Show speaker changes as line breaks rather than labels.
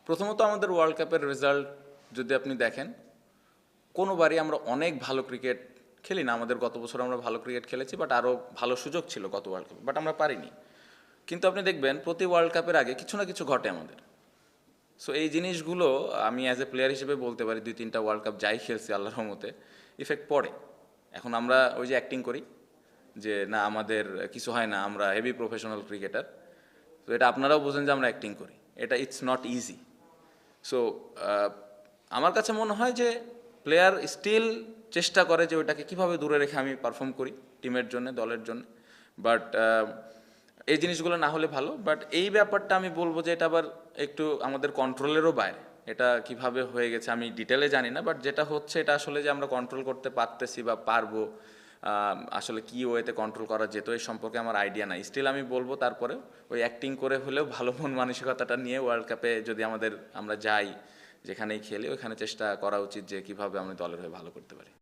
প্রথমত আমাদের ওয়ার্ল্ড কাপের রেজাল্ট যদি আপনি দেখেন, কোনোবারই আমরা অনেক ভালো ক্রিকেট খেলি না। আমাদের গত বছর আমরা ভালো ক্রিকেট খেলেছি, বাট আরও ভালো সুযোগ ছিল গত ওয়ার্ল্ড কাপে, বাট আমরা পারিনি। কিন্তু আপনি দেখবেন প্রতি ওয়ার্ল্ড কাপের আগে কিছু না কিছু ঘটে আমাদের। সো এই জিনিসগুলো আমি অ্যাজ এ প্লেয়ার হিসেবে বলতে পারি, 2-3টা ওয়ার্ল্ড কাপ যাই খেলছি আল্লাহর রহমতে ইফেক্ট পড়ে। এখন আমরা ওই যে অ্যাক্টিং করি যে না আমাদের কিছু হয় না, আমরা হেভি প্রফেশনাল ক্রিকেটার, তো এটা আপনারাও বোঝেন যে আমরা অ্যাক্টিং করি, এটা ইটস নট ইজি। সো আমার কাছে মনে হয় যে প্লেয়ার স্টিল চেষ্টা করে যে ওইটাকে কীভাবে দূরে রেখে আমি পারফর্ম করি টিমের জন্য, দলের জন্য। বাট এই জিনিসগুলো না হলে ভালো। বাট এই ব্যাপারটা আমি বলবো যে এটা আবার একটু আমাদের কন্ট্রোলেরও বাইরে। এটা কিভাবে হয়ে গেছে আমি ডিটেলে জানি না, বাট যেটা হচ্ছে এটা আসলে যে আমরা কন্ট্রোল করতে পারতেছি বা পারবো, আসলে কী ওয়েতে কন্ট্রোল করা যেত এই সম্পর্কে আমার আইডিয়া নাই। স্টিল আমি বলবো তারপরে ওই অ্যাক্টিং করে হলেও ভালো মন মানসিকতাটা নিয়ে ওয়ার্ল্ড কাপে যদি আমরা যাই, যেখানেই খেলি ওইখানে চেষ্টা করা উচিত যে কীভাবে আমরা দলের হয়ে ভালো করতে পারি।